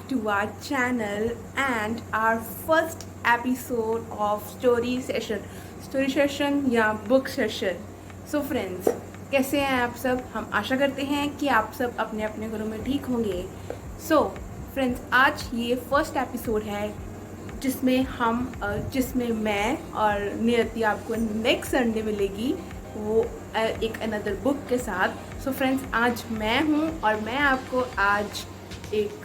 to our channel and our first episode of story session या book session. So friends, कैसे हैं आप सब? हम आशा करते हैं कि आप सब अपने अपने घरों में ठीक होंगे। सो फ्रेंड्स, आज ये फर्स्ट एपिसोड है जिसमें मैं और नियति आपको नेक्स्ट संडे मिलेगी, वो एक अनदर बुक के साथ। सो फ्रेंड्स, आज मैं हूँ और मैं आपको आज एक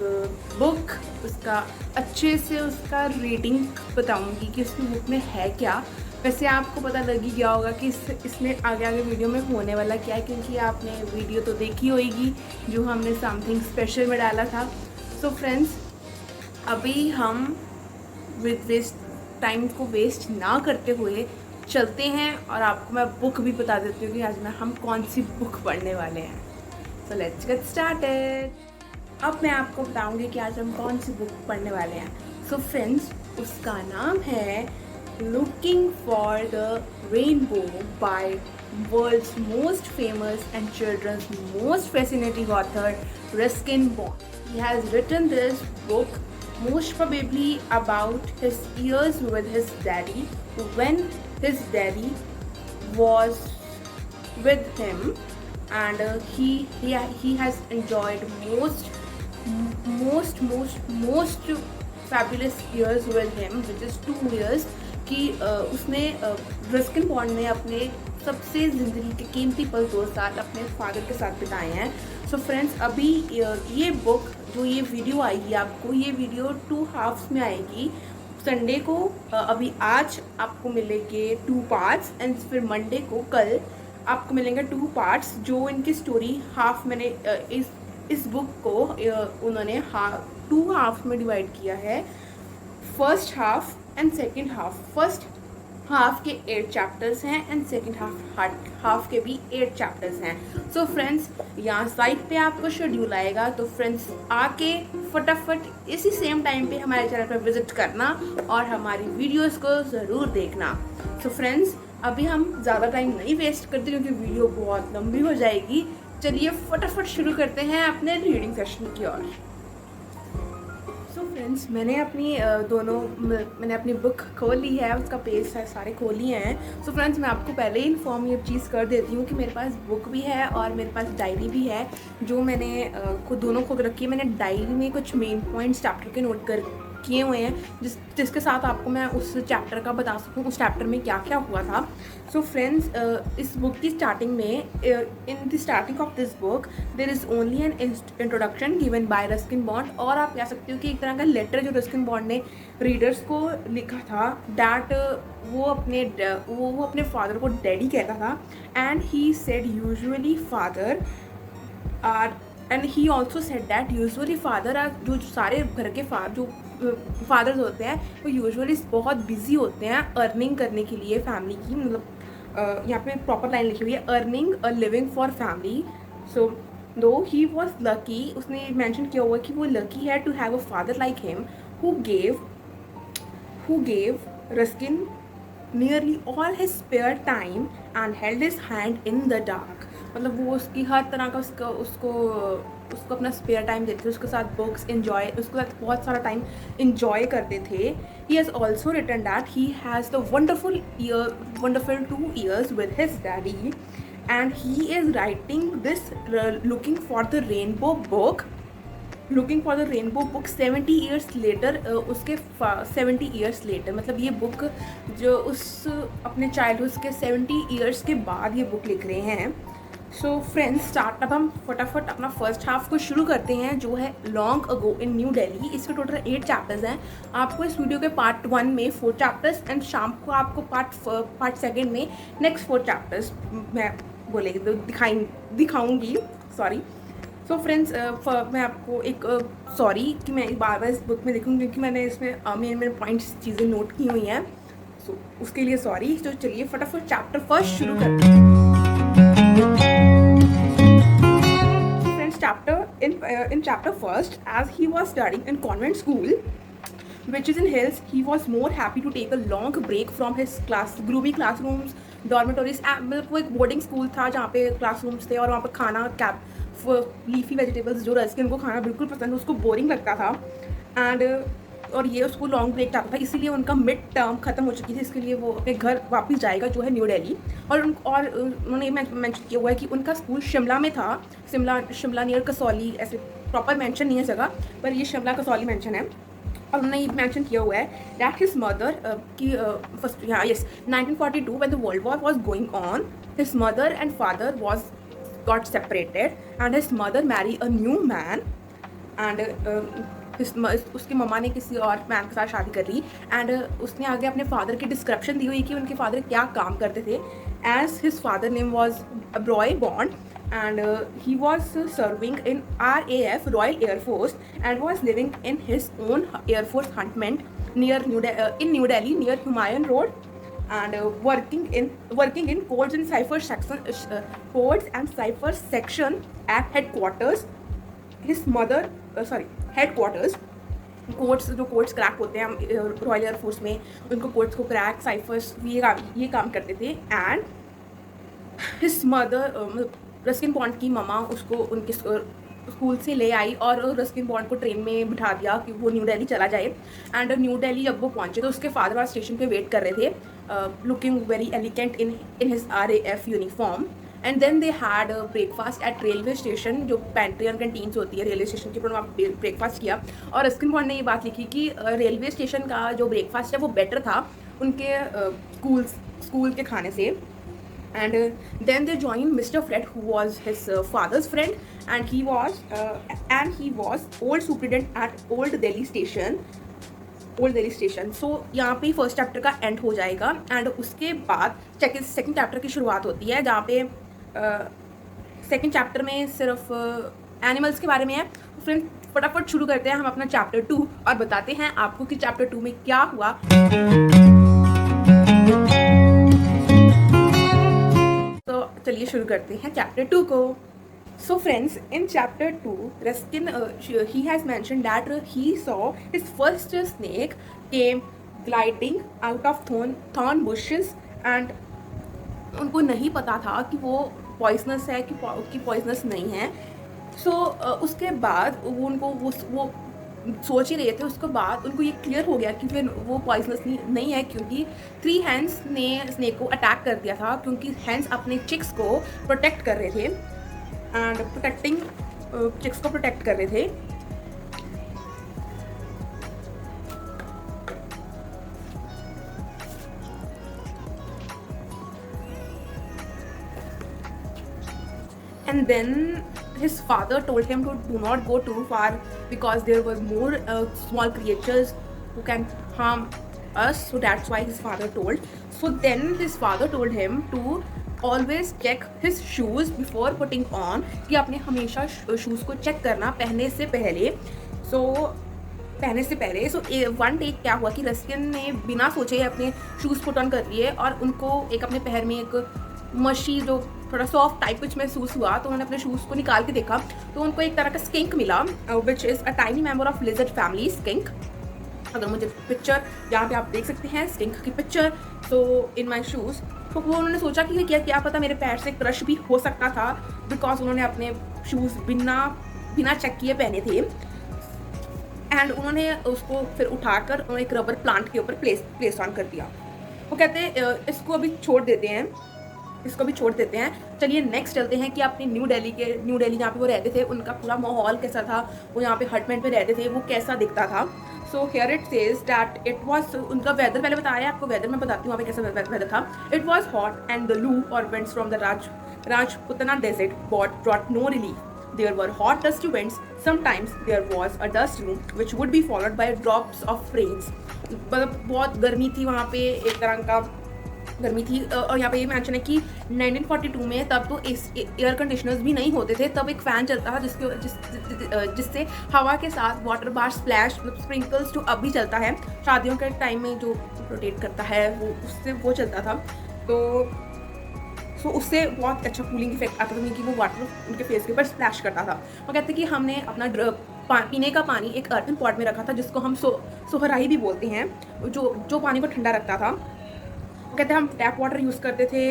बुक उसका अच्छे से उसका रीडिंग बताऊंगी कि उसकी बुक में है क्या। वैसे आपको पता लग ही गया होगा कि इसमें आगे वीडियो में होने वाला क्या है, क्योंकि आपने वीडियो तो देखी होगी जो हमने समथिंग स्पेशल में डाला था। सो फ्रेंड्स, अभी हम टाइम को वेस्ट ना करते हुए चलते हैं और आपको मैं बुक भी बता देती हूँ कि आज हम कौन सी बुक पढ़ने वाले हैं। So let's get started. अब मैं आपको बताऊंगी कि आज हम कौन सी बुक पढ़ने वाले हैं। सो फ्रेंड्स, उसका नाम है looking for the rainbow by world's most famous and children's most fascinating author Ruskin Bond. He has written this book most probably about his years with his daddy, when his daddy was with him, and he has enjoyed most fabulous years with him, which is 2 years कि उसने Ruskin bond ने अपने सबसे ज़िंदगी के कीमती पल 2 साल अपने फादर के साथ बिताए हैं। सो फ्रेंड्स, अभी ये बुक जो ये वीडियो आएगी आपको, ये वीडियो 2 हाफ्स में आएगी। संडे को अभी आज आपको मिलेंगे 2 पार्ट्स एंड फिर मंडे को कल आपको मिलेंगे 2 पार्ट्स। जो इनकी स्टोरी हाफ मैंने इस बुक को उन्होंने 2 हाफ में डिवाइड किया है, first half and second half. First half के 8 चैप्टर्स हैं एंड सेकंड हाफ के भी 8 चैप्टर्स हैं। सो फ्रेंड्स, यहाँ साइट पे आपको शेड्यूल आएगा, तो फ्रेंड्स आके फटाफट इसी सेम टाइम पे हमारे चैनल पर विजिट करना और हमारी वीडियोस को ज़रूर देखना। सो फ्रेंड्स, अभी हम ज़्यादा टाइम नहीं वेस्ट करते क्योंकि वीडियो बहुत लंबी हो जाएगी। चलिए फटाफट शुरू करते हैं अपने रीडिंग सेशन की ओर। सो फ्रेंड्स, मैंने अपनी बुक खोल ली है, उसका पेज है सारे खोल लिए हैं। सो फ्रेंड्स, मैं आपको पहले ही इन्फॉर्म ये चीज़ कर देती हूँ कि मेरे पास बुक भी है और मेरे पास डायरी भी है, जो मैंने दोनों खुद रखी है। मैंने डायरी में कुछ मेन पॉइंट्स चैप्टर के नोट कर किए हुए हैं जिसके साथ आपको मैं उस चैप्टर का बता सकूँ, उस चैप्टर में क्या क्या हुआ था। सो फ्रेंड्स, इस बुक की स्टार्टिंग में in the starting of this book there is only an introduction given by Ruskin Bond, और आप कह सकते हो कि एक तरह का लेटर जो रस्किन बॉन्ड ने रीडर्स को लिखा था, दैट वो अपने फादर को डैडी कहता था। And he said usually father are and he also said that usually father are, जो सारे घर के फादर्स होते हैं वो यूजुअली बहुत बिजी होते हैं अर्निंग करने के लिए फैमिली की। मतलब यहाँ पे प्रॉपर लाइन लिखी हुई है, earning a living for family. So though he was lucky, उसने मेंशन किया हुआ कि वो लकी है to have a father like him who gave Ruskin nearly all his spare time and held his hand in the dark. मतलब वो उसकी हर तरह का उसको अपना स्पेयर टाइम देते थे, उसके साथ बुक्स इन्जॉय, उसके साथ बहुत सारा टाइम इन्जॉय करते थे। He has also written that he has the wonderful 2 years with his daddy, and he is writing this looking for the rainbow book 70 years later। उसके 70 years later, मतलब ये book जो उस अपने चाइल्डहुड के 70 years के बाद ये बुक लिख रहे हैं। सो फ्रेंड्स, अब हम फटाफट अपना फर्स्ट हाफ को शुरू करते हैं, जो है लॉन्ग अगो इन न्यू दिल्ली। इसके टोटल 8 चैप्टर्स हैं। आपको इस वीडियो के पार्ट 1 में 4 चैप्टर्स एंड शाम को आपको पार्ट 2 में नेक्स्ट 4 चैप्टर्स मैं दिखाऊंगी। सॉरी। सो फ्रेंड्स, मैं आपको एक सॉरी कि मैं बार इस बुक में देखूँगी क्योंकि मैंने इसमें मेरे पॉइंट्स चीज़ें नोट की हुई हैं। सो उसके लिए सॉरी। तो चलिए फटाफट चैप्टर फर्स्ट शुरू करते हैं। In chapter first, as he was studying in convent school, which is in hills, he was more happy to take a long break from his gloomy classrooms, dormitories। मतलब वो एक boarding school था जहाँ पे classrooms थे और वहाँ पे खाना लीफी वेजिटेबल्स जो रस्किन को खाना बिल्कुल पसंद, उसको बोरिंग लगता था। एंड और ये उसको लॉन्ग ब्रेक चाहता था, इसीलिए उनका मिड टर्म ख़त्म हो चुकी थी, इसके लिए वो अपने घर वापस जाएगा जो है न्यू दिल्ली। और उन्होंने मेंशन किया हुआ है कि उनका स्कूल शिमला में था, शिमला नियर कसौली, ऐसे प्रॉपर मेंशन नहीं है जगह, पर ये शिमला कसौली मेंशन है। और उन्होंने ये मेंशन किया हुआ है दैट हिज मदर की फर्स्ट यहाँ yes 1942 when the world war was going on, his mother and father was got separated and his mother marry a new man and उसकी मम्मा ने किसी और मैन के साथ शादी कर ली। एंड उसने आगे अपने फादर की डिस्क्रिप्शन दी हुई कि उनके फादर क्या काम करते थे। As his father name was Aubrey Bond and he was serving in RAF Royal Air Force and was living in his own Air Force huntment near New Delhi near Humayun Road and working in codes and cipher section codes and cipher section at headquarters. His mother headquarters codes, जो codes crack होते हैं royal air force में, उनको codes को crack cyphers ये काम करते थे। And his mother Ruskin bond की ममा उसको उनके स्कूल से ले आई और रस्किन बॉन्ड को ट्रेन में बिठा दिया कि वो न्यू दिल्ली चला जाए। एंड न्यू दिल्ली जब वो पहुंचे तो उसके फादर वहाँ स्टेशन पे वेट कर रहे थे, looking very elegant in his RAF uniform. And then they had breakfast at railway station, जो पेंट्री और कैंटीन्स होती है रेलवे स्टेशन के ऊपर, वहाँ ब्रेकफास्ट किया। और रस्किन बॉन्ड ने ये बात लिखी कि रेलवे स्टेशन का जो ब्रेकफास्ट है वो बेटर था उनके स्कूल के खाने से। And then they joined Mr. Fred, who was his father's friend, and he was old superintendent at Old Delhi Station. So यहाँ पे फर्स्ट चैप्टर का एंड हो जाएगा एंड उसके बाद सेकंड चैप्टर की शुरुआत होती है, जहाँ पे सेकंड चैप्टर में सिर्फ एनिमल्स के बारे में है। फ्रेंड फटाफट शुरू करते हैं हम अपना चैप्टर 2 और बताते हैं आपको कि चैप्टर 2 में क्या हुआ। चलिए शुरू करते हैं चैप्टर 2 को। So friends, in chapter 2 Ruskin he has mentioned that he saw his first snake came gliding out of thorn bushes and उनको नहीं पता था कि वो पॉइजनस है कि पॉइजनस नहीं है। सो उसके बाद वो सोच ही रहे थे, उसके बाद उनको ये क्लियर हो गया कि फिर वो पॉइजनस नहीं है, क्योंकि 3 हैंस ने स्नेक को अटैक कर दिया था, क्योंकि हैंस अपने चिक्स को प्रोटेक्ट कर रहे थे एंड चिक्स को प्रोटेक्ट कर रहे थे। And then his father told him to do not go too far because there were more small creatures who can harm us, so that's why his father told. So then his father told him to always check his shoes before putting on, कि आपने हमेशा shoes को check करना पहनने से पहले। So one day क्या हुआ कि रस्किन ने बिना सोचे अपने शूज़ पुट ऑन कर लिए और उनको एक अपने पैर में एक मशी जो थोड़ा सॉफ्ट टाइप कुछ महसूस हुआ, तो उन्होंने अपने शूज़ को निकाल के देखा तो उनको एक तरह का स्किंक मिला, which is a tiny member of lizard family skink. अगर मुझे पिक्चर यहाँ पे आप देख सकते हैं स्किंक की पिक्चर, तो इन माई शूज़। तो वो उन्होंने सोचा कि क्या पता मेरे पैर से क्रश भी हो सकता था, बिकॉज उन्होंने अपने शूज़ बिना चेक किए पहने थे। एंड उन्होंने उसको फिर उठाकर उन्होंने एक रबर प्लांट के ऊपर प्लेस ऑन कर दिया। वो कहते इसको भी छोड़ देते हैं। चलिए नेक्स्ट चलते हैं कि अपने न्यू दिल्ली जहाँ पे वो रहते थे उनका पूरा माहौल कैसा था, वो यहाँ पे हटमेंट में रहते थे वो कैसा दिखता था। So here it says that it was, उनका वेदर पहले बताया आपको, वेदर मैं बताती हूँ वहाँ पे कैसा वेदर था। It was hot and the loo और winds from the Rajputana desert brought no relief. There were hot dusty winds. Sometimes there was a dust storm which would be followed by drops of rains. मतलब बहुत गर्मी थी वहाँ पे, एक तरह का गर्मी थी। और यहाँ पे ये मेंशन है कि 1942 में तब तो एयर कंडीशनर्स भी नहीं होते थे, तब एक फ़ैन चलता था जिससे हवा के साथ वाटर बार स्प्लैश स्प्रिंकल्स जो अब भी चलता है शादियों के टाइम में जो रोटेट करता है वो चलता था। तो उससे बहुत अच्छा कूलिंग इफेक्ट आता था कि वो वाटर उनके फेस के ऊपर स्प्लैश करता था। वो कहते हैं कि हमने अपना पीने का पानी एक अर्थन पॉट में रखा था जिसको हम सोहराई भी बोलते हैं, जो पानी को ठंडा रखता था। वो कहते हैं हम टैप वाटर यूज़ करते थे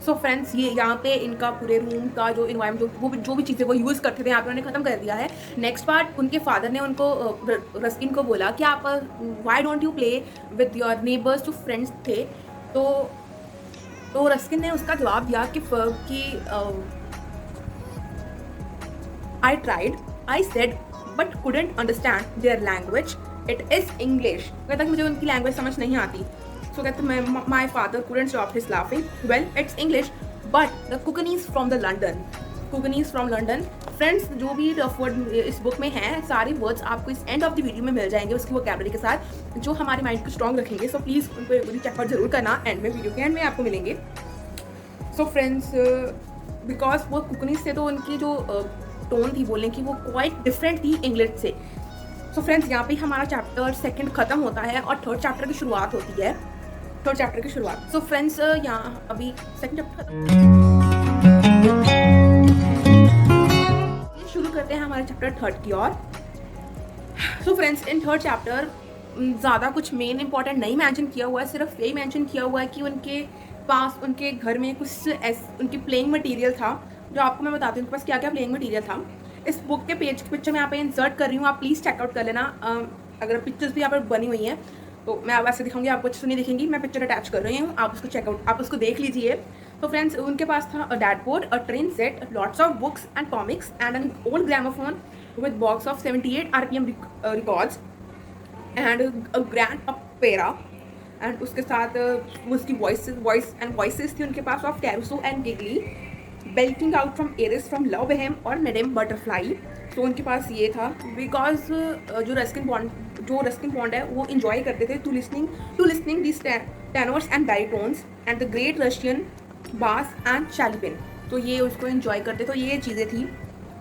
सो फ्रेंड्स, ये यहाँ पे इनका पूरे रूम का जो इन्वायरमेंट, जो भी चीज़ें वो यूज़ करते थे यहाँ पे उन्होंने ख़त्म कर दिया है। नेक्स्ट पार्ट, उनके फादर ने उनको रस्किन को बोला कि आप why don't you play with your neighbours, जो फ्रेंड्स थे। तो रस्किन ने उसका जवाब दिया कि I tried, I said but couldn't understand their language, it is English. कहता कि मुझे उनकी लैंग्वेज समझ नहीं आती। सो कहते my father couldn't stop his laughing, well it's English but the cockneys from the London, cockneys from London. Friends, जो भी रफ वर्ड इस बुक में हैं, सारे वर्ड्स आपको इस एंड ऑफ द वीडियो में मिल जाएंगे उसकी वोकैबुलरी के साथ, जो हमारे माइंड को स्ट्रॉन्ग रखेंगे। सो प्लीज़ उनको एक बार चेकआउट जरूर करना, एंड में, वीडियो के एंड में आपको मिलेंगे। सो फ्रेंड्स, बिकॉज वो कुकनीज थे तो उनकी जो टोन थी बोलने की वो क्वाइट डिफरेंट थी इंग्लिश से। सो फ्रेंड्स, यहाँ पे हमारा चैप्टर 2 खत्म होता है और 3rd चैप्टर की शुरुआत होती है। 3rd चैप्टर की शुरुआत। सो फ्रेंड्स, यहाँ अभी 2nd चैप्टर शुरू करते हैं हमारे चैप्टर 3rd की ओर। सो फ्रेंड्स, इन 3rd चैप्टर ज़्यादा कुछ मेन इंपॉर्टेंट नहीं मेंशन किया हुआ है, सिर्फ यही मेंशन किया हुआ है कि उनके पास उनके घर में कुछ उनकी प्लेइंग मटेरियल था, जो आपको मैं बताती हूँ उनके पास क्या क्या प्लेइंग मटेरियल था। इस बुक के पेज की पिक्चर मैं यहाँ पे इंसर्ट कर रही हूँ, आप प्लीज़ चेकआउट कर लेना। अगर पिक्चर्स भी यहाँ पर बनी हुई हैं तो मैं वैसे दिखाऊंगी, आपको अच्छे से नहीं दिखेंगी, मैं पिक्चर अटैच कर रही हूँ, आप उसको चेकआउट, आप उसको देख लीजिए। तो फ्रेंड्स, उनके पास था a dashboard, a train set, lots of books and comics and an old gramophone with box of 78 RPM records and a grand opera. And उसके साथ उसकी वॉइसेस थी उनके पास of Caruso and Gigli, belting out from arias from La Boheme और Madame butterfly. तो उनके पास ये था, बिकॉज जो रस्किन बॉन्ड है वो इन्जॉय करते थे to listening this tenors and baritones and the great Russian bass and Chaliapin. तो ये उसको इन्जॉय करते, तो ये चीज़ें थी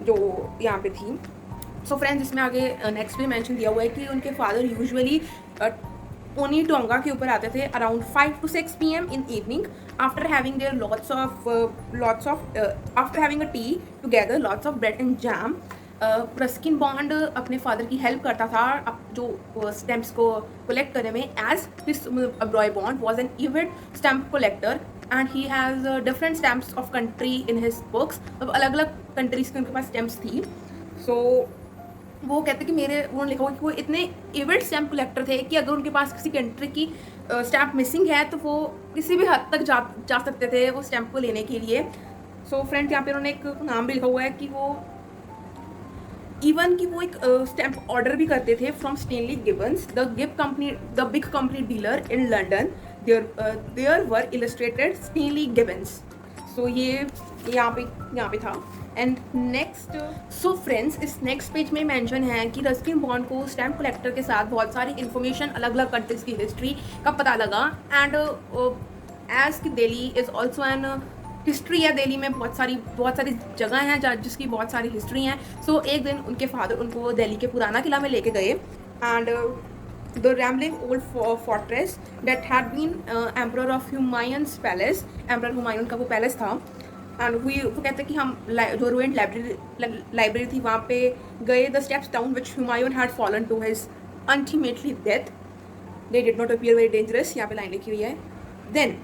जो यहाँ पे थी। सो फ्रेंड्स, इसमें आगे नेक्स्ट भी मेंशन दिया हुआ है कि उनके फादर यूजुअली पोनी टोंगा के ऊपर आते थे around 5 to 6 PM in evening, after having there after having a tea together, lots of bread and jam. Ruskin Bond अपने फादर की हेल्प करता था जो स्टैम्प्स को कलेक्ट करने में, एज हिज ब्रॉय Bond was an avid stamp collector and he has different stamps of country in his books. अब अलग अलग कंट्रीज की उनके पास स्टैम्प्स थी। सो वो कहते कि उन्होंने लिखा हुआ कि वो इतने इविड स्टैम्प कलेक्टर थे कि अगर उनके पास किसी कंट्री की स्टैम्प मिसिंग है तो वो किसी भी हद तक जा सकते थे वो स्टैम्प को लेने के लिए। सो फ्रेंड्स, यहाँ पे उन्होंने एक नाम भी लिखा हुआ है कि वो एक स्टैम्प ऑर्डर भी करते थे from Stanley Gibbons, the big company dealer in London. There were illustrated Stanley Gibbons. So ये यहाँ पे था। एंड नेक्स्ट, सो फ्रेंड्स, इस नेक्स्ट पेज में मेंशन है कि रस्किन बॉन्ड को स्टैम्प कलेक्टर के साथ बहुत सारी इन्फॉर्मेशन अलग अलग कंट्रीज की हिस्ट्री का पता लगा। एंड एज की Delhi is also an history है, दिल्ली में बहुत सारी जगह हैं जिसकी बहुत सारी हिस्ट्री हैं। सो एक दिन उनके फादर उनको दिल्ली के पुराना किला में लेके गए, and the rambling old fortress that had been emperor of Humayun's palace, emperor Humayun का वो पैलेस था। एंड वो कहते हैं कि हम जो रूइंड लाइब्रेरी थी वहाँ पे गए। The steps down which Humayun had fallen to his ultimately death, they did not appear very dangerous, यहाँ पे लाइन लिखी हुई है। देन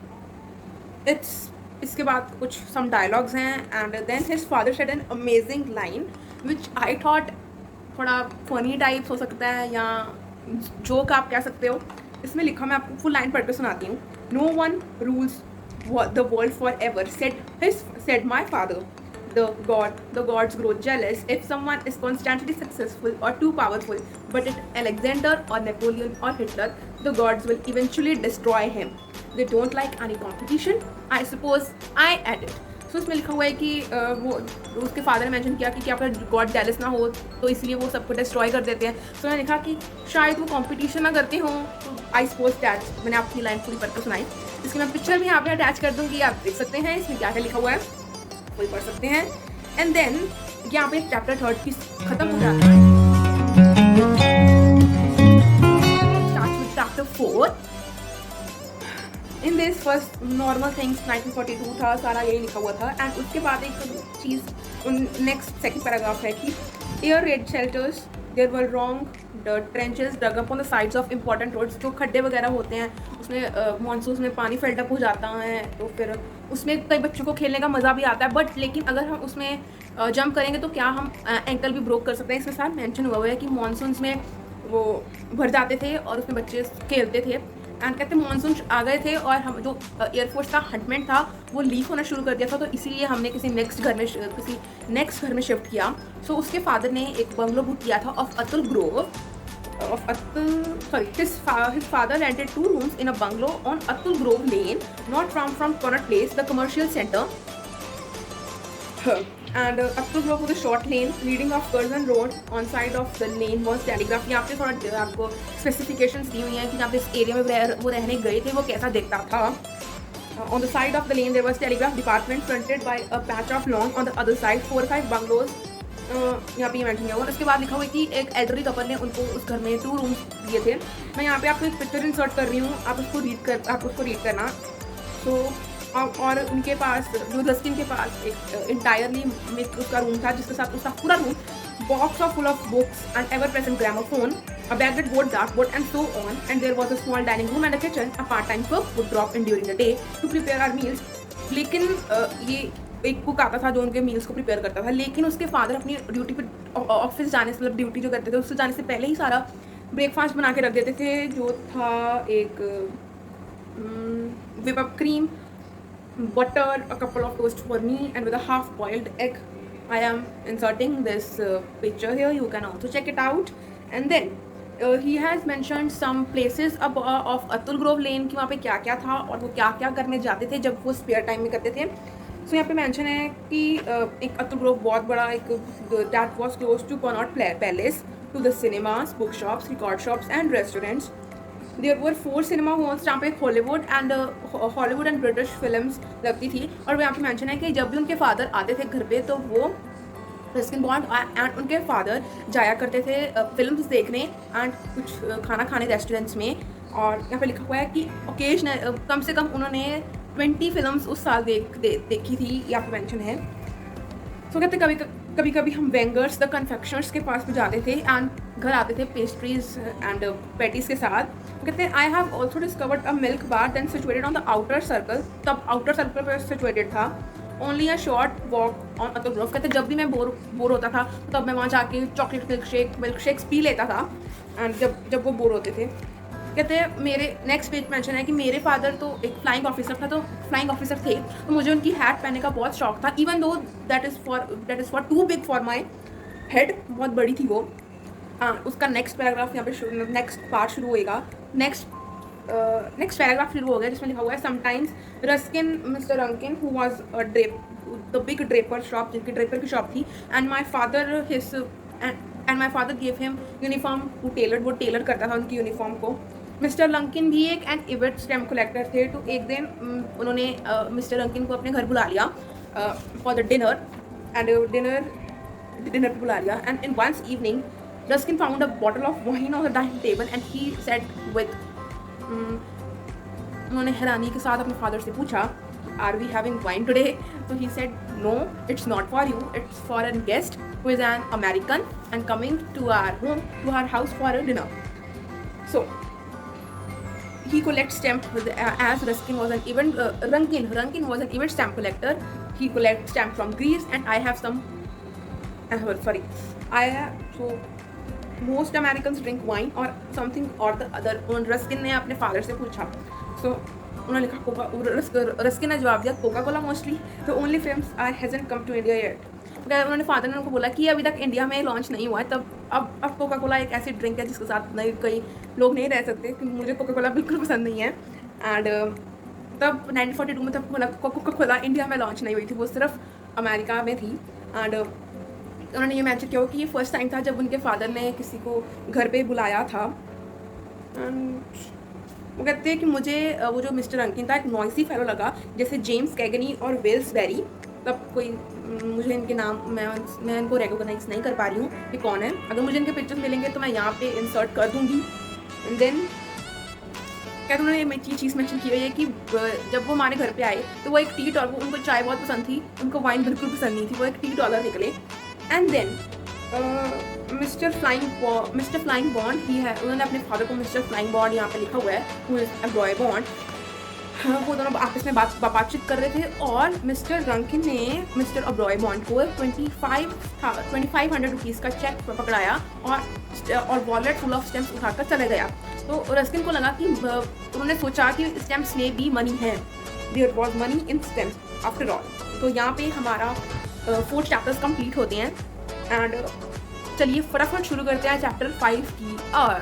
इसके बाद कुछ सम डायलॉग्स हैं, and then his father said an amazing line which I thought थोड़ा फनी टाइप्स हो सकता है या जोक आप कह सकते हो। इसमें लिखा, मैं आपको फुल लाइन पढ़ के सुनाती हूँ। No one rules the world forever, said my father. The gods grow jealous if someone is constantly successful or too powerful, but if Alexander or Napoleon or Hitler, the gods will eventually destroy him. They don't like any competition, I suppose I added. सो इसमें लिखा हुआ है कि वो उसके father ने mention किया कि आपका गॉड जेलस ना हो, तो इसलिए वो सबको डिस्ट्रॉय कर देते हैं। सो मैंने लिखा कि शायद वो कंपटीशन ना करते हों, तो आई सपोज दैट। मैंने आपकी लाइन पूरी पढ़कर सुनाई, इसकी मैं पिक्चर भी यहाँ पे अटैच कर दूँगी, आप देख सकते हैं इसमें क्या क्या लिखा हुआ है, वही पढ़ सकते हैं। एंड देन यहाँ पे चैप्टर 3 की खत्म हो जाता है, start with chapter 4। In this first normal things 1942 था, सारा यही लिखा हुआ था। एंड उसके बाद एक चीज़ नेक्स्ट सेकंड पैराग्राफ है कि air raid shelters there were wrong trenches dug up on the sides of important roads. जो खड्डे वगैरह होते हैं उसमें मानसून में पानी फिल्टअप हो जाता है, तो फिर उसमें कई बच्चों को खेलने का मज़ा भी आता है, बट लेकिन अगर हम उसमें जंप करेंगे तो क्या हम एंकल भी ब्रोक कर सकते हैं। इसके साथ मेंशन हुआ है कि मानसून्स में वो भर जाते थे और उसमें बच्चे खेलते थे। एंड कहते हैं मानसून आ गए थे और हम जो एयरफोर्स का हटमेंट था वो लीक होना शुरू कर दिया था, तो इसीलिए हमने किसी नेक्स्ट घर में शिफ्ट किया। सो उसके फादर ने एक बंगलो बुक किया था of Atul Grove of Atul, sorry, his father rented 2 rooms in a bungalow on Atul Grove Lane, not from Connaught Place, the commercial center. And Atul Grove was a short lane leading off Curzon Road. On side of the lane was telegraph. यहाँ पे थोड़ा आपको specifications दी हुई हैं कि यहाँ पे इस एरिया में वो रहने गए थे, वो कैसा दिखता था। On the side of the lane there was telegraph department fronted by a patch of lawn. On the other side 4 or 5 bungalows. यहाँ पे मेंशन किया और उसके बाद लिखा हुआ है कि एक एल्डरली कपल ने उनको उस घर में 2 रूम्स दिए थे। मैं यहाँ पे आपको एक पिक्चर इंसर्ट कर रही हूँ, आप उसको रीड करना। तो और उनके पास जो रस्किन के पास एक इंटायरली में उसका रूम था, जिसके साथ उसका पूरा room box of full of books and ever present gramophone, a bed with dartboard and so on, and there was a small dining room and a kitchen. A part-time cook would drop in during the day to prepare our meals. लेकिन ये एक cook आता था जो उनके meals को prepare करता था, लेकिन उसके फादर अपनी ड्यूटी पे ऑफिस जाने से, मतलब ड्यूटी जो करते थे उससे जाने से पहले ही सारा ब्रेकफास्ट बना के रख देते थे, जो था एक whip up cream, butter, a couple of toast for me, and with a half boiled egg. I am inserting this picture here, you can also check it out. And then he has mentioned some places of Atul Grove Lane कि वहाँ पे क्या क्या था और वो क्या क्या करने जाते थे जब वो स्पेयर टाइम में करते थे। सो यहाँ पे मेंशन है कि एक अतुल ग्रोव बहुत बड़ा एक that was close to Connaught Place, to the cinemas, book shops, record shops and restaurants. There were 4 cinema halls जहाँ पे हॉलीवुड एंड ब्रिटिश फिल्म्स लगती थी। और यहाँ पे मेंशन है कि जब भी उनके फादर आते थे घर पे तो वो रस्किन बॉन्ड एंड उनके फादर जाया करते थे फिल्म्स देखने एंड कुछ खाना खाने रेस्टोरेंट्स में। और यहाँ पे लिखा हुआ है कि ओकेजनल कम से कम उन्होंने 20 फिल्म्स उस साल देखी थी, यहाँ पे मेंशन है। सो कहते कभी कभी हम वेंगर्स द कन्फेक्शनर्स के पास भी जाते थे एंड घर आते थे पेस्ट्रीज एंड पैटीज के साथ। कहते हैं I have also discovered a milk bar then situated on the outer circle, तब आउटर सर्कल पर सिचुएटेड था। Only a short walk on Atul Grove. कहते जब भी मैं बोर होता था तब मैं वहाँ जाके चॉकलेट मिल्क शेक्स पी लेता था एंड जब वो बोर होते थे। कहते हैं मेरे नेक्स्ट पेज मेंशन है कि मेरे फादर तो एक फ्लाइंग ऑफिसर थे, तो मुझे उनकी हैट पहनने का बहुत शौक था, even though that is far too big for my head, बहुत बड़ी थी वो। उसका नेक्स्ट पैराग्राफ यहाँ पे नेक्स्ट पार्ट शुरू होएगा, नेक्स्ट पैराग्राफ शुरू हो गया जिसमें लिखा हुआ है sometimes Ruskin mister Rankin who was the big draper shop, जिनकी ड्रेपर की शॉप थी, and my father give him uniform to tailor, वो टेलर करता था उनकी यूनिफॉर्म को। मिस्टर लंकिन भी एक एंड इवेट स्टैम्प कलेक्टर थे, तो एक दिन उन्होंने मिस्टर लंकिन को अपने घर बुला लिया फॉर द डिनर पे बुला लिया। And in once evening Ruskin found a bottle of wine on the dining table and he said with उन्होंने हैरानी के साथ अपने फादर से पूछा are we having wine today, तो he said no it's not for you, it's for an guest who is an American and coming to our home to our house for a dinner. So he collects stamp as Ruskin was an event Rankin was an event stamp collector. He collects stamp from Greece and I have some so most Americans drink wine or something or the other. Ruskin ने अपने father से पूछा, so उन्होंने लिखा Ruskin ने जवाब दिया Coca Cola mostly, तो only films I haven't come to India yet. उन्होंने फादर ने उनको बोला कि अभी तक इंडिया में लॉन्च नहीं हुआ है, तब अब कोका कोला एक ऐसी ड्रिंक है जिसके साथ कई लोग नहीं रह सकते, क्योंकि मुझे कोका कोला बिल्कुल पसंद नहीं है। एंड तब 1942 में तब कोका कोला इंडिया में लॉन्च नहीं हुई थी, वो सिर्फ अमेरिका में थी। एंड उन्होंने ये मेंशन किया कि ये फर्स्ट टाइम था जब उनके फादर ने किसी को घर पे बुलाया था। वो कहते हैं कि मुझे वो जो मिस्टर अंकिन था एक नॉइसी फेलो लगा, जैसे जेम्स कैगनी और वेल्स बेरी। तब कोई मुझे इनके नाम मैं इनको रिकॉग्नाइज नहीं कर पा रही हूँ कि कौन है, अगर मुझे इनके पिक्चर्स मिलेंगे तो मैं यहाँ पे इंसर्ट कर दूँगी। एंड देन क्या उन्होंने ये चीज़ मेंशन की हुई है कि जब वो हमारे घर पे आए तो वो एक टी डॉलर, उनको चाय बहुत पसंद थी, उनको वाइन बिल्कुल पसंद नहीं थी, वो एक टी डॉलर निकले। And then mister flying Bond ही है, उन्होंने अपने फादर को मिस्टर फ्लाइंग बॉन्ड यहाँ पे लिखा हुआ है, who is a boy bond. हाँ, वो दोनों आपस में बातचीत कर रहे थे और मिस्टर रंकिन ने मिस्टर ओबरॉय बॉन्ड को 2500 रुपीज़ का चेक पकड़ाया और वॉलेट फुल ऑफ स्टैम्प्स उठाकर चले गया। तो रस्किन को लगा कि उन्होंने सोचा कि स्टैम्प्स में भी मनी है, there was money in stamp after all. तो यहाँ पे हमारा 4 चैप्टर्स कंप्लीट होते हैं एंड चलिए फटाफट शुरू करते हैं चैप्टर 5 की। और